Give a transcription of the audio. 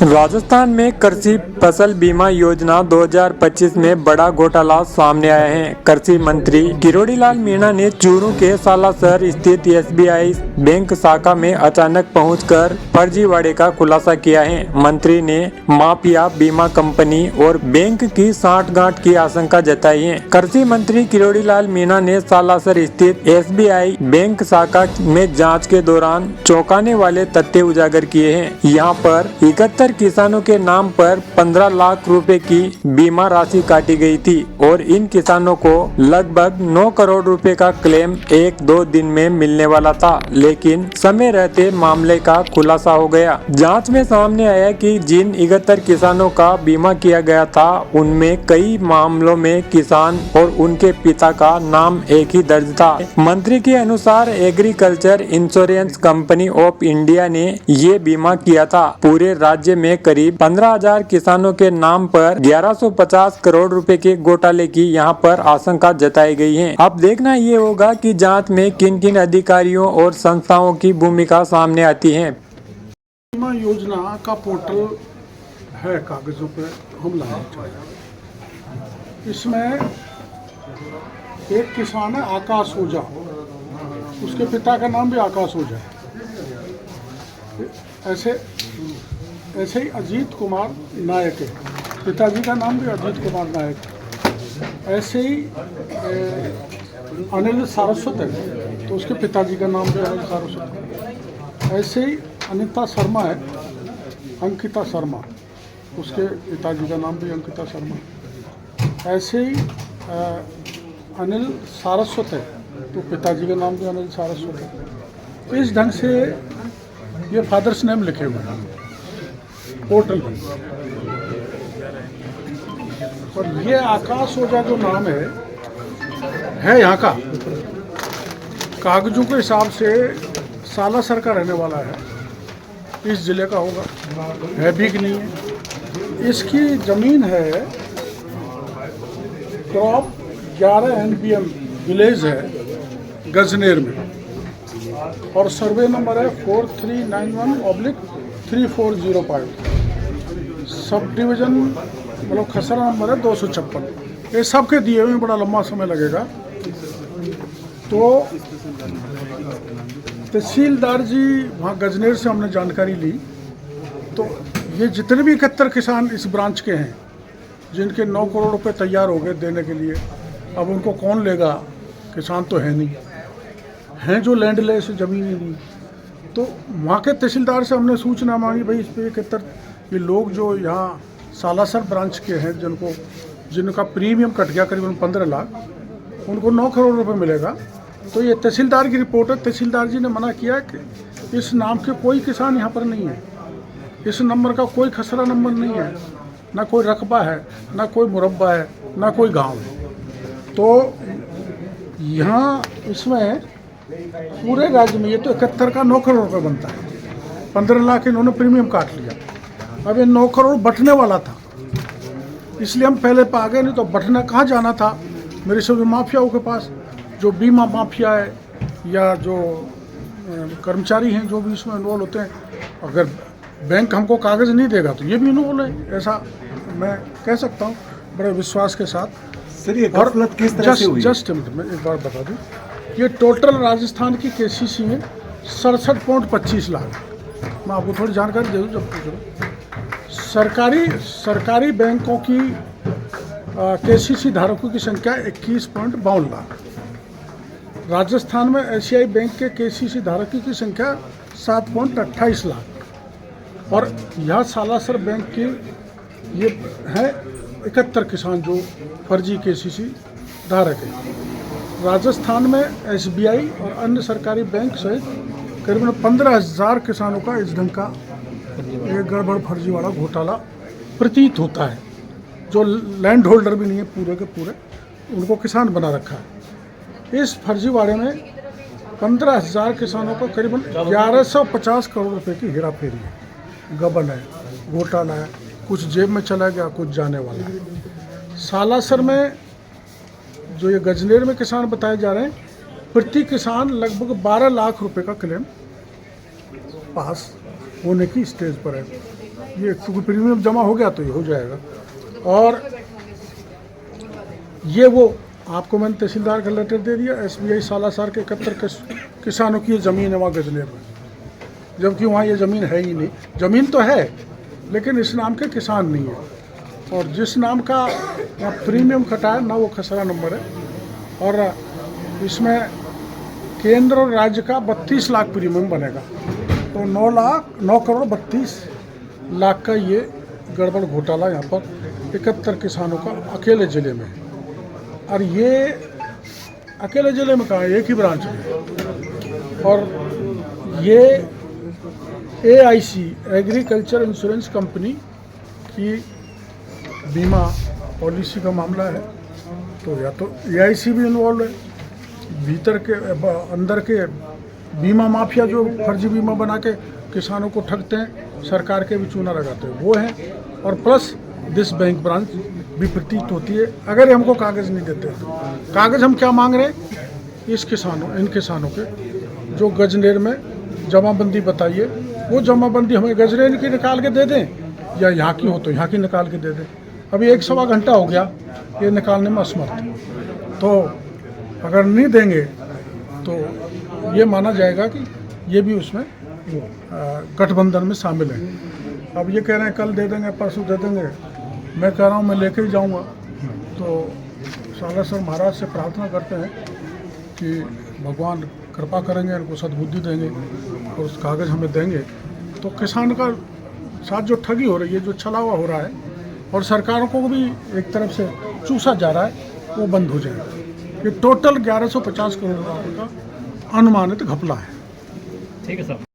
राजस्थान में कृषि फसल बीमा योजना 2025 में बड़ा घोटाला सामने आया है। कृषि मंत्री किरोड़ी लाल मीणा ने चूरू के सालासर स्थित एसबीआई बैंक शाखा में अचानक पहुंचकर फर्जीवाड़े का खुलासा किया है। मंत्री ने माफिया बीमा कंपनी और बैंक की सांठगांठ की आशंका जताई है। कृषि मंत्री किरोड़ी लाल मीणा ने सालासर स्थित एसबीआई बैंक शाखा में जाँच के दौरान चौंकाने वाले तथ्य उजागर किए हैं। यहाँ पर 71 किसानों के नाम पर 15 लाख रुपए की बीमा राशि काटी गई थी और इन किसानों को लगभग 9 करोड़ रुपए का क्लेम 1-2 दिन में मिलने वाला था, लेकिन समय रहते मामले का खुलासा हो गया। जांच में सामने आया कि जिन 71 किसानों का बीमा किया गया था, उनमें कई मामलों में किसान और उनके पिता का नाम एक ही दर्ज था। मंत्री के अनुसार agriculture insurance company of India ने ये बीमा किया था। पूरे राज्य में करीब 15,000 किसानों के नाम पर 1150 करोड़ रुपए के घोटाले की यहां पर आशंका जताई गई है। अब देखना ये होगा कि जांच में किन किन अधिकारियों और संस्थाओं की भूमिका सामने आती है। बीमा योजना का पोर्टल है, कागजों पे हम लाए थे। इसमें एक किसान है आकाश ओझा, उसके पिता का नाम भी आकाश ओझा है। ऐसे ही अजीत कुमार नायक है, पिताजी का नाम भी अजीत कुमार नायक है। ऐसे ही अनिल सारस्वत है, तो उसके पिताजी का नाम भी अनिल सारस्वत है। ऐसे ही अनिता शर्मा है, अंकिता शर्मा, उसके पिताजी का नाम भी अंकिता शर्मा। ऐसे ही अनिल सारस्वत है, तो पिताजी का नाम भी अनिल सारस्वत है। इस ढंग से ये फादर्स नेम लिखे हुए हैं पोर्टल पर। और ये आकाश ओझा जो नाम है यहाँ का, कागजों के हिसाब से सालासर का रहने वाला है, इस जिले का होगा, है भी कि नहीं है। इसकी ज़मीन है क्रॉप 11 NBM विलेज है गजनेर में, और सर्वे नंबर है 4391/3405। सब डिवीज़न मतलब खसरा नंबर है 256। ये सब के दिए हुए बड़ा लंबा समय लगेगा। तो तहसीलदार जी वहाँ गजनेर से हमने जानकारी ली, तो ये जितने भी 71 किसान इस ब्रांच के हैं, जिनके 9 करोड़ रुपए तैयार हो गए देने के लिए, अब उनको कौन लेगा? किसान तो है नहीं, हैं जो लैंडलेस, ज़मीन ही नहीं। तो वहाँ के तहसीलदार से हमने सूचना मांगी, भाई इस पे 71 ये लोग जो यहाँ सालासर ब्रांच के हैं, जिनका प्रीमियम कट गया करीबन 15 लाख, उनको 9 करोड़ रुपए मिलेगा। तो ये तहसीलदार की रिपोर्ट है। तहसीलदार जी ने मना किया कि इस नाम के कोई किसान यहाँ पर नहीं है, इस नंबर का कोई खसरा नंबर नहीं है, ना कोई रकबा है, ना कोई मुरब्बा है, ना कोई गांव है। तो यहाँ इसमें पूरे राज्य में ये तो 71 का 9 करोड़ रुपये बनता है, 15 लाख इन्होंने प्रीमियम काट लिया। अब ये 9 करोड़ बंटने वाला था, इसलिए हम पहले पा गए, नहीं तो बंटना कहाँ जाना था? मेरे सभी माफियाओं के पास, जो बीमा माफिया है या जो कर्मचारी हैं, जो भी इसमें इन्वॉल्व होते हैं। अगर बैंक हमको कागज़ नहीं देगा तो ये भी इन्वॉल्व है, ऐसा मैं कह सकता हूँ बड़े विश्वास के साथ। सर, ये गफलत किस तरह से हुई? जस्ट मैं एक बार बता दूँ, ये टोटल राजस्थान की केसीसी में 67.25 लाख। मैं आपको थोड़ी जानकारी दे दूँ जब पूछ। सरकारी बैंकों की केसीसी धारकों की संख्या 21.52 लाख। राजस्थान में एशियाई बैंक के केसीसी धारकों की संख्या 7.28 लाख। और यहाँ सालासर बैंक की ये है 71 किसान जो फर्जी केसीसी धारक है। राजस्थान में एसबीआई और अन्य सरकारी बैंक सहित करीबन 15,000 किसानों का इस ढंग का एक गड़बड़ फर्जी वाला घोटाला प्रतीत होता है, जो लैंड होल्डर भी नहीं है पूरे के पूरे, उनको किसान बना रखा है। इस फर्जीवाड़े में 15,000 किसानों का करीबन 1150 करोड़ रुपए की हेरा फेरी है, गबन है, घोटाला है। कुछ जेब में चला गया, कुछ जाने वाला है। सालासर में जो ये गजनेर में किसान बताए जा रहे हैं, प्रति किसान लगभग 12 लाख रुपए का क्लेम पास होने की स्टेज पर है। ये क्योंकि प्रीमियम जमा हो गया तो ये हो जाएगा। और ये वो आपको मैंने तहसीलदार का लेटर दे दिया, SBI सालासर के 71 किसानों की ये ज़मीन है वहाँ गजनेर में, जबकि वहाँ ये ज़मीन है ही नहीं। ज़मीन तो है लेकिन इस नाम के किसान नहीं है, और जिस नाम का वहाँ प्रीमियम कटा है ना वो खसरा नंबर है। और इसमें केंद्र और राज्य का 32 लाख प्रीमियम बनेगा, तो 9 करोड़ 32 लाख का ये गड़बड़ घोटाला यहाँ पर 71 किसानों का अकेले ज़िले में है। और ये अकेले ज़िले में कहाँ है, एक ही ब्रांच में। और ये AIC एग्रीकल्चर इंश्योरेंस कंपनी की बीमा पॉलिसी का मामला है, तो या तो AIC भी इन्वॉल्व है, भीतर के अंदर के बीमा माफिया जो फर्जी बीमा बना के किसानों को ठगते हैं, सरकार के भी चूना लगाते हैं वो हैं, और प्लस दिस बैंक ब्रांच भी प्रतीत होती है। अगर ये हमको कागज़ नहीं देते तो कागज़ हम क्या मांग रहे हैं, इन किसानों के जो गजनेर में जमाबंदी बताइए, वो जमाबंदी हमें गजनेर की निकाल के दे दें, या यहाँ की हो तो यहाँ की निकाल के दे दें। अभी 1-1.25 घंटा हो गया ये निकालने में असमर्थ। तो अगर नहीं देंगे तो ये माना जाएगा कि ये भी उसमें गठबंधन में शामिल है। अब ये कह रहे हैं कल दे देंगे, परसों दे देंगे, मैं कह रहा हूँ मैं लेके ही जाऊँगा। तो सालासर महाराज से प्रार्थना करते हैं कि भगवान कृपा करेंगे, इनको सद्बुद्धि देंगे और उस कागज़ हमें देंगे, तो किसान का साथ जो ठगी हो रही है, जो छलावा हो रहा है, और सरकारों को भी एक तरफ से चूसा जा रहा है, वो बंद हो जाएगा। ये टोटल 1150 करोड़ रुपये का अनुमानित घपला है। ठीक है सर।